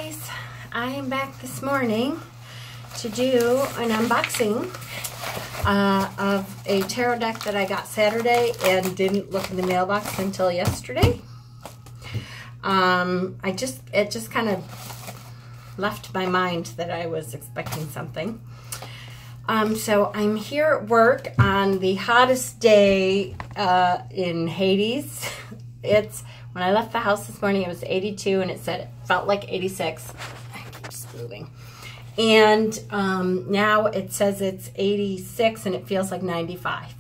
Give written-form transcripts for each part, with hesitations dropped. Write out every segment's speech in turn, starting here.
guys, I am back this morning to do an unboxing of a tarot deck that I got Saturday and didn't look in the mailbox until yesterday. It just kind of left my mind that I was expecting something. So I'm here at work on the hottest day in Hades. When I left the house this morning, it was 82, and it said it felt like 86. I keep just moving. And now it says it's 86, and it feels like 95.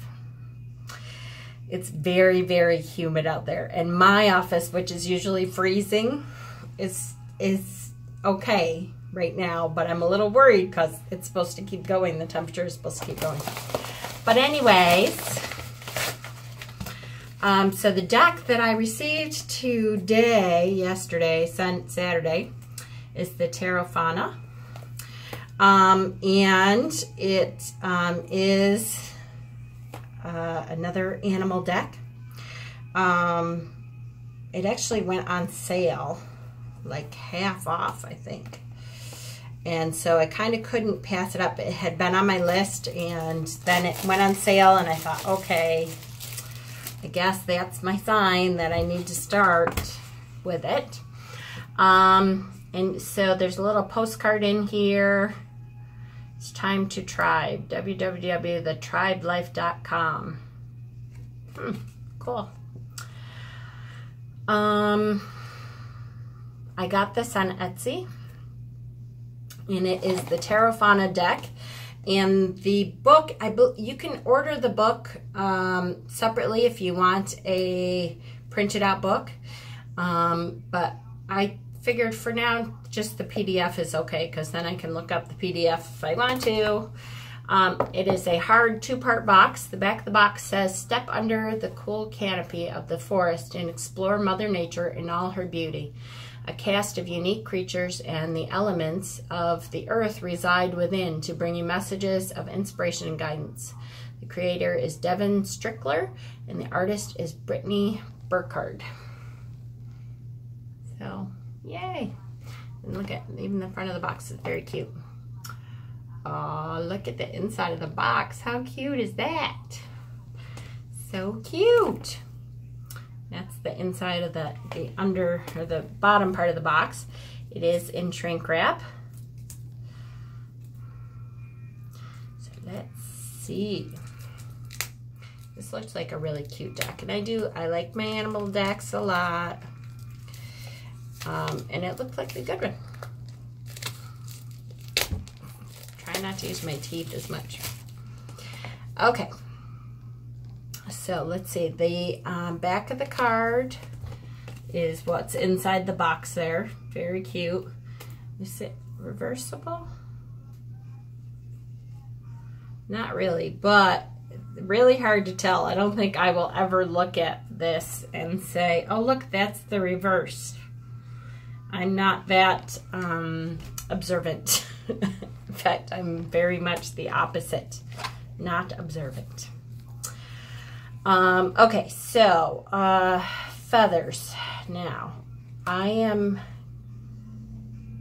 It's very, very humid out there. And my office, which is usually freezing, is okay right now. But I'm a little worried because it's supposed to keep going. The temperature is supposed to keep going. But anyways... so the deck that I received yesterday, Saturday, is the Tarot Fauna. And it is another animal deck. It actually went on sale, like half off, I think. And so I kind of couldn't pass it up. It had been on my list, and then it went on sale, and I thought, okay, I guess that's my sign that I need to start with it. And so there's a little postcard in here. It's time to tribe. www.thetribelife.com. Cool. I got this on Etsy. And it is the Tarot Fauna deck. And the book, you can order the book separately if you want a printed out book. But I figured for now, just the PDF is okay, because then I can look up the PDF if I want to. It is a hard 2-part box. The back of the box says, "Step under the cool canopy of the forest and explore Mother Nature in all her beauty. A cast of unique creatures and the elements of the earth reside within to bring you messages of inspiration and guidance." The creator is Devin Strickler, and the artist is Brittany Burkhardt. So, yay! And look at, even the front of the box is very cute. Oh, look at the inside of the box. How cute is that? So cute! That's the inside of the bottom part of the box. It is in shrink wrap. So let's see. This looks like a really cute deck. And I like my animal decks a lot. And it looked like a good one. Try not to use my teeth as much. Okay. So let's see, the back of the card is what's inside the box there. Very cute. Is it reversible? Not really, but really hard to tell. I don't think I will ever look at this and say, oh look, that's the reverse. I'm not that observant. In fact, I'm very much the opposite, not observant. Okay, so, feathers. Now, I am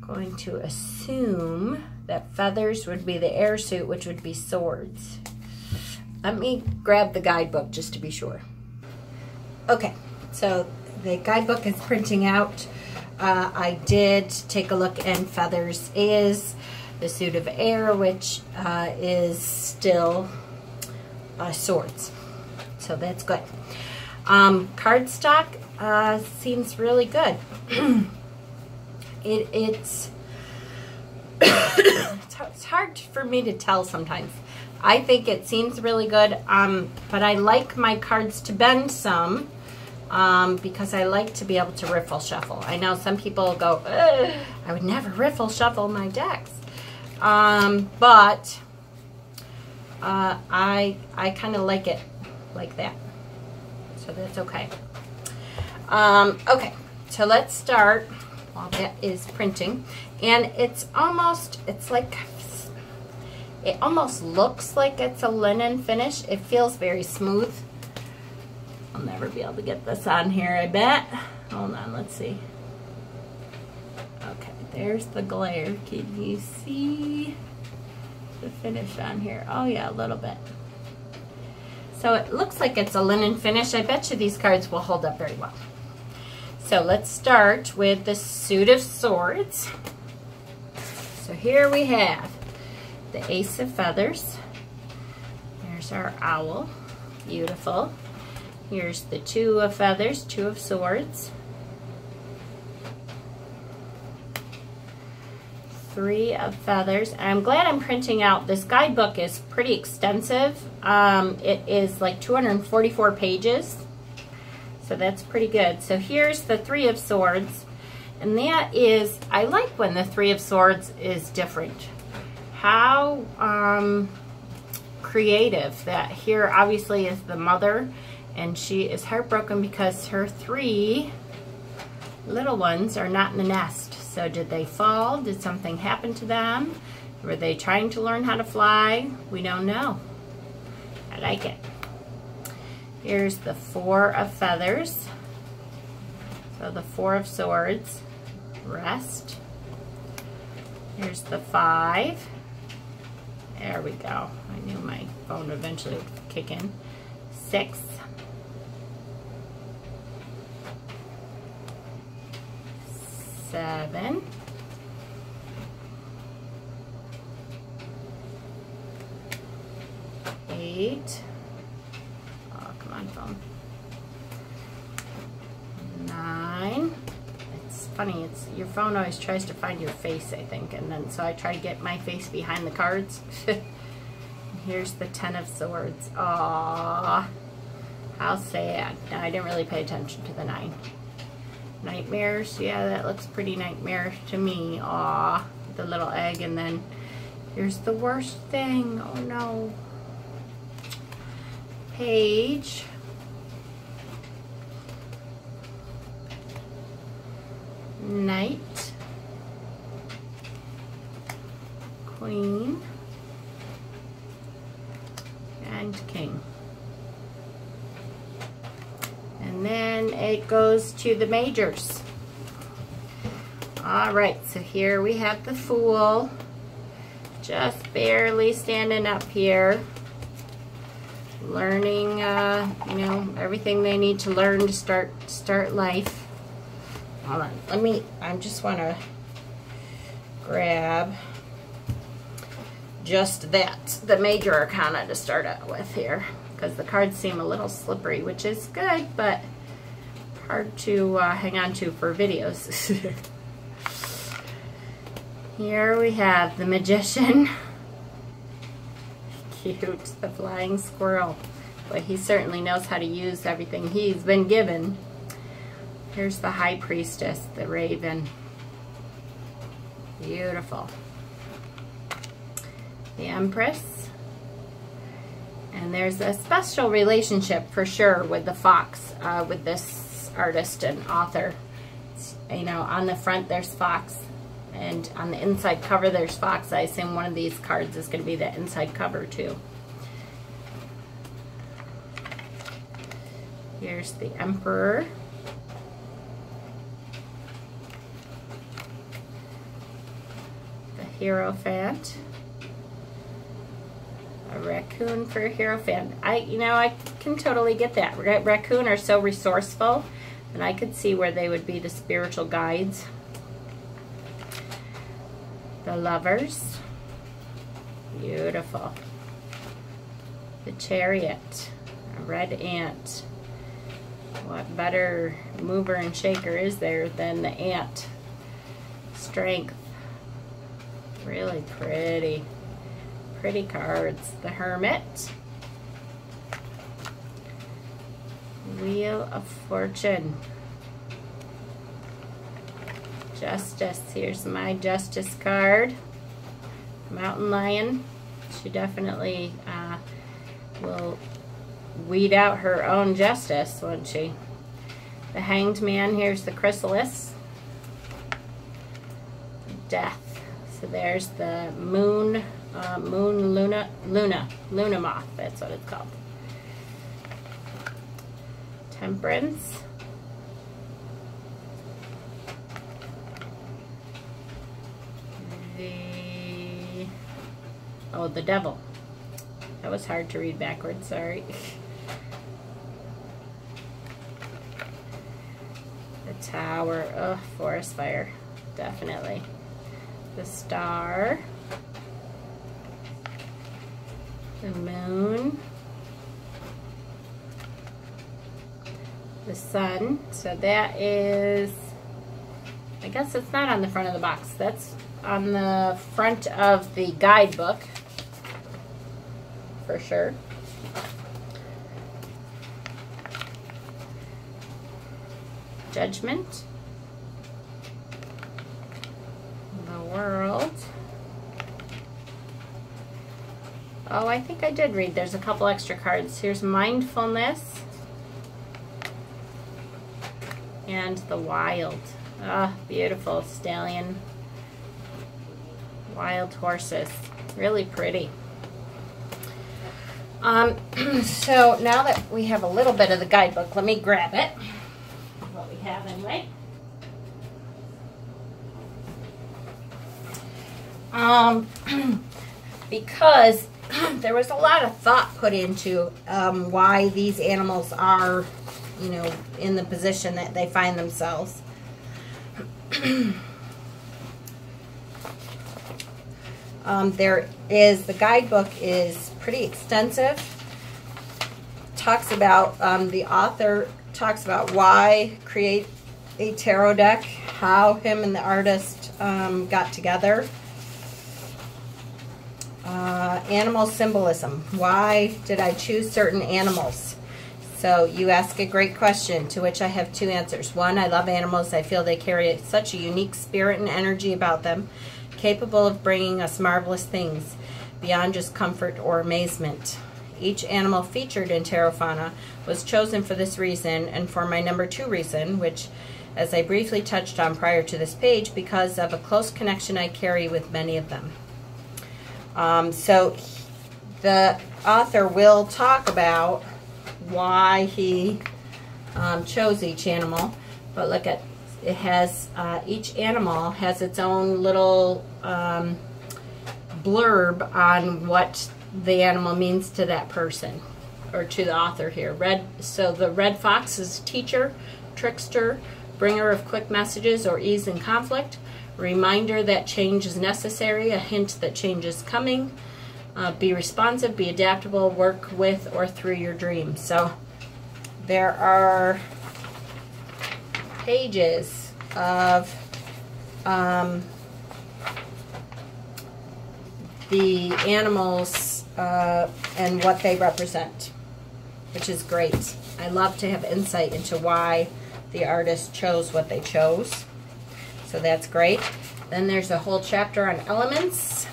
going to assume that feathers would be the air suit, which would be swords. Let me grab the guidebook just to be sure. Okay, so the guidebook is printing out. I did take a look, and feathers is the suit of air, which is still swords. So that's good. Cardstock seems really good. It's hard for me to tell sometimes. I think it seems really good, but I like my cards to bend some because I like to be able to riffle shuffle. I know some people go, I would never riffle shuffle my decks, but I kind of like it like that, so that's okay. Okay, so let's start while that is printing. And it almost looks like it's a linen finish. It feels very smooth. I'll never be able to get this on here, I bet. Hold on, let's see. Okay, There's the glare. Can you see the finish on here? Oh yeah, a little bit. So it looks like it's a linen finish. I bet you these cards will hold up very well. So let's start with the Suit of Swords. So here we have the Ace of Feathers. There's our owl. Beautiful. Here's the Two of Feathers, Two of Swords. Three of Feathers. I'm glad I'm printing out. This guidebook is pretty extensive. It is like 244 pages. So that's pretty good. So here's the Three of Swords. And that is, I like when the Three of Swords is different. How creative that here obviously is the mother, and she is heartbroken because her three little ones are not in the nest. So did they fall? Did something happen to them? Were they trying to learn how to fly? We don't know. I like it. Here's the Four of Feathers. So the Four of Swords, rest. Here's the Five. There we go. I knew my phone eventually would kick in. 6. 7. 8. Oh, come on, phone. 9. It's funny, it's your phone always tries to find your face, I think, and then so I try to get my face behind the cards. Here's the Ten of Swords. Aww, how sad. Now, I didn't really pay attention to the 9. Nightmares, yeah, that looks pretty nightmarish to me. Aw, the little egg, and then here's the worst thing. Oh no. Page. Knight. Queen. And King. And then it goes to the majors. All right, so here we have the Fool, just barely standing up here, learning, you know, everything they need to learn to start life. Hold on, I just want to grab just that, the major arcana to start out with here, because the cards seem a little slippery, which is good, but hard to hang on to for videos. Here we have the Magician. Cute, the flying squirrel. But he certainly knows how to use everything he's been given. Here's the High Priestess, the Raven. Beautiful. The Empress. And there's a special relationship for sure with the fox, with this artist and author. You know, on the front there's fox, and on the inside cover there's fox. I assume one of these cards is going to be the inside cover too. Here's the Emperor. The Hierophant. A raccoon for a Hierophant. I can totally get that. Raccoon are so resourceful, and I could see where they would be the spiritual guides. The Lovers. Beautiful. The Chariot. A red ant. What better mover and shaker is there than the ant? Strength. Really pretty. Pretty cards. The Hermit. Wheel of Fortune. Justice. Here's my Justice card. Mountain Lion. She definitely will weed out her own justice, won't she? The Hanged Man. Here's the Chrysalis. Death. So there's the Moon. Luna moth, that's what it's called. Temperance. the devil. That was hard to read backwards, sorry. The tower, forest fire, definitely. The star. The moon. The sun. So that is, I guess it's not on the front of the box. That's on the front of the guidebook, for sure. Judgment. The world. Oh, I think I did read. There's a couple extra cards. Here's mindfulness. And the wild. Ah, beautiful stallion. Wild horses. Really pretty. So now that we have a little bit of the guidebook, let me grab it. What we have anyway. Because there was a lot of thought put into why these animals are, you know, in the position that they find themselves. The guidebook is pretty extensive. Talks about, the author talks about why create a tarot deck, how him and the artist got together. Animal symbolism. Why did I choose certain animals? So you ask a great question, to which I have two answers. One, I love animals. I feel they carry such a unique spirit and energy about them, capable of bringing us marvelous things beyond just comfort or amazement. Each animal featured in Tarot Fauna was chosen for this reason, and for my number 2 reason, which, as I briefly touched on prior to this page, because of a close connection I carry with many of them. So the author will talk about why he chose each animal, but look at, it has, each animal has its own little blurb on what the animal means to that person, or to the author here. So the red fox is teacher, trickster, bringer of quick messages or ease in conflict, reminder that change is necessary, a hint that change is coming, be responsive, be adaptable, work with or through your dreams. So there are pages of the animals and what they represent, which is great. I love to have insight into why the artist chose what they chose. So that's great. Then there's a whole chapter on elements.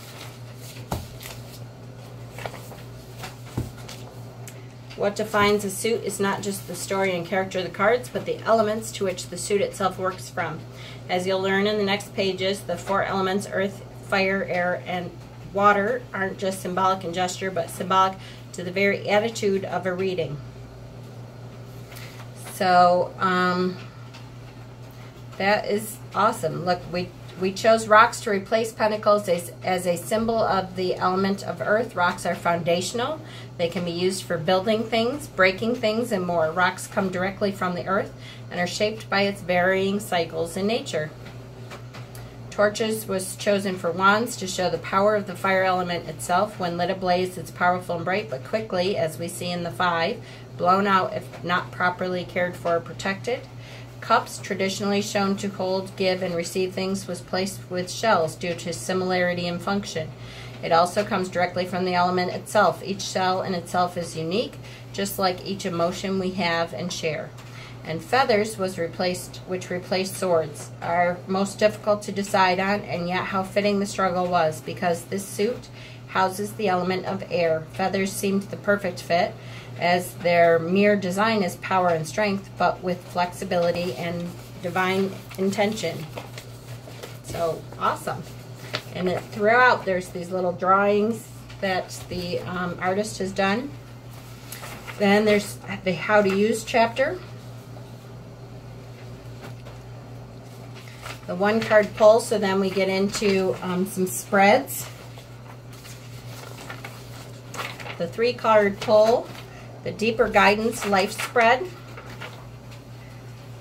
What defines a suit is not just the story and character of the cards, but the elements to which the suit itself works from. As you'll learn in the next pages, the 4 elements, earth, fire, air, and water, aren't just symbolic in gesture, but symbolic to the very attitude of a reading. So, that is awesome. Look, we chose rocks to replace pentacles as a symbol of the element of earth. Rocks are foundational. They can be used for building things, breaking things, and more. Rocks come directly from the earth and are shaped by its varying cycles in nature. Torches was chosen for wands to show the power of the fire element itself. When lit ablaze, it's powerful and bright, but quickly, as we see in the 5, blown out if not properly cared for or protected. Cups, traditionally shown to hold, give, and receive things, was placed with shells due to similarity in function. It also comes directly from the element itself. Each shell in itself is unique, just like each emotion we have and share. And feathers was replaced, which replaced swords, are most difficult to decide on, and yet how fitting the struggle was, because this suit houses the element of air. Feathers seemed the perfect fit, as their mere design is power and strength, but with flexibility and divine intention. So awesome. And throughout there's these little drawings that the artist has done. Then there's the how to use chapter. the 1 card pull, so then we get into some spreads. The 3 card pull, the Deeper Guidance Life Spread.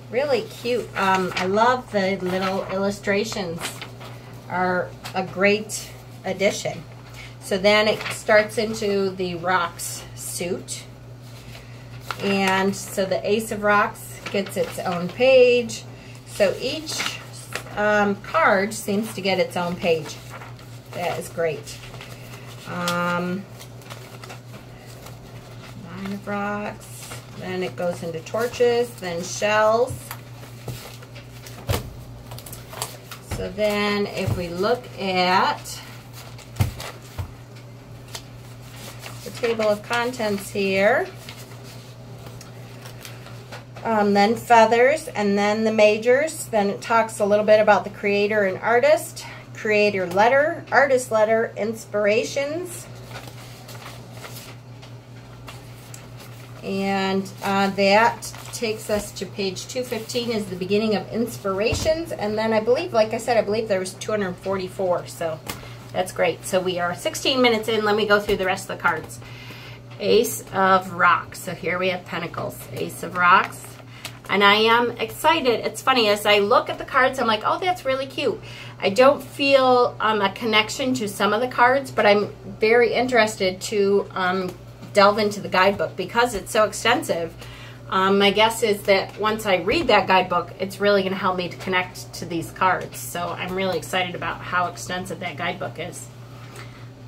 Really cute. I love the little illustrations, are a great addition. So then it starts into the Rocks suit. And so the Ace of Rocks gets its own page. So each card seems to get its own page. That is great. 9 of Rocks. Then it goes into torches, then shells. So then if we look at the table of contents here, then feathers, and then the majors. Then it talks a little bit about the creator and artist, creator letter, artist letter, inspirations. And that takes us to page 215 is the beginning of inspirations. And then I believe, like I said, I believe there was 244. So that's great. So we are 16 minutes in. Let me go through the rest of the cards. Ace of Rocks. So here we have Pentacles. Ace of Rocks. And I am excited. It's funny, as I look at the cards, I'm like, oh, that's really cute. I don't feel a connection to some of the cards, but I'm very interested to delve into the guidebook because it's so extensive. My guess is that once I read that guidebook, it's really going to help me to connect to these cards. So I'm really excited about how extensive that guidebook is.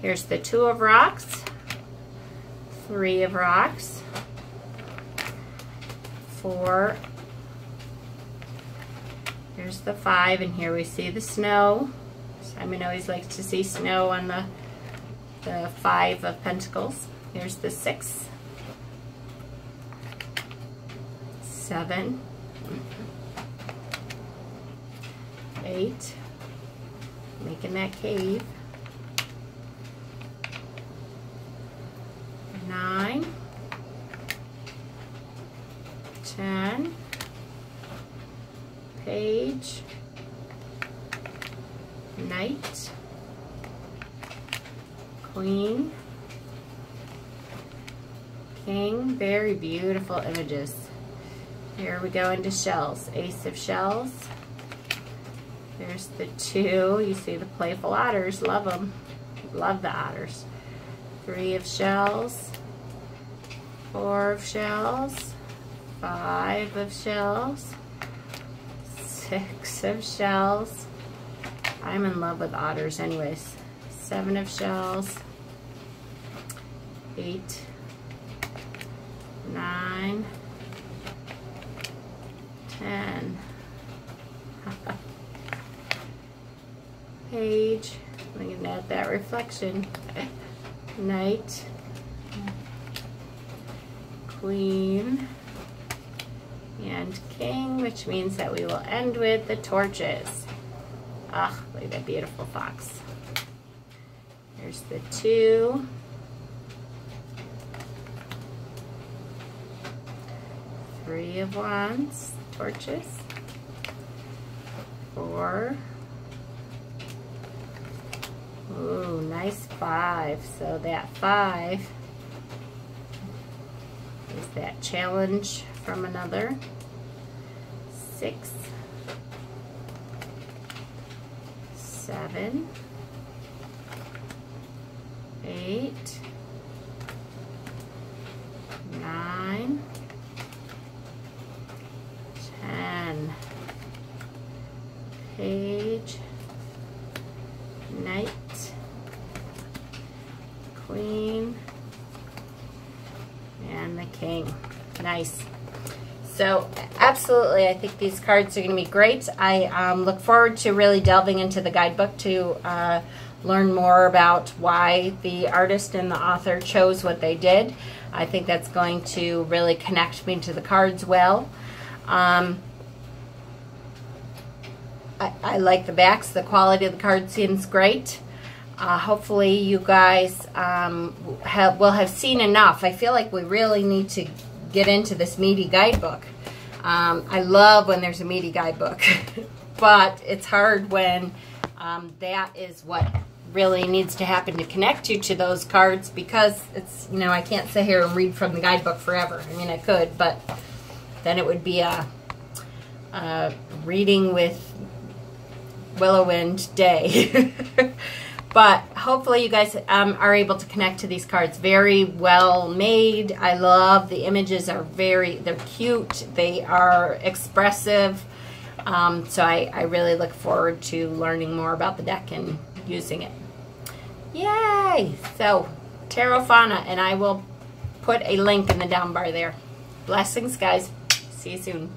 Here's the 2 of Rocks, 3 of Rocks, 4. Here's the 5, and here we see the snow. Simon always likes to see snow on the 5 of Pentacles. Here's the 6, 7, 8, making that cave, 9, 10, page, knight, queen, king. Very beautiful images. Here we go into shells. Ace of shells. There's the 2. You see the playful otters. Love them. Love the otters. 3 of shells. 4 of shells. 5 of shells. 6 of shells. I'm in love with otters anyways. 7 of shells. 8. 9. 10. Page. Looking at that reflection. Knight. Queen. And king, which means that we will end with the torches. Ah, look at that beautiful fox. Here's the 2. 3 of wands, torches. 4. Ooh, nice 5. So that 5 is that challenge from another. 6, 7, 8, 9, 10, page, knight, queen, and the king. Nice. So absolutely, I think these cards are going to be great. I look forward to really delving into the guidebook to learn more about why the artist and the author chose what they did. I think that's going to really connect me to the cards well. I like the backs. The quality of the card seems great. Hopefully you guys will have seen enough. I feel like we really need to get into this meaty guidebook. I love when there's a meaty guidebook. but it's hard when that is what really needs to happen to connect you to those cards, because it's, you know, I can't sit here and read from the guidebook forever. I mean, I could, but then it would be a reading with Willow Wind day. But hopefully you guys are able to connect to these cards. Very well made. I love the images. They're cute. They are expressive. So I really look forward to learning more about the deck and using it. Yay! So, Tarot Fauna, and I will put a link in the down bar there. Blessings, guys. See you soon.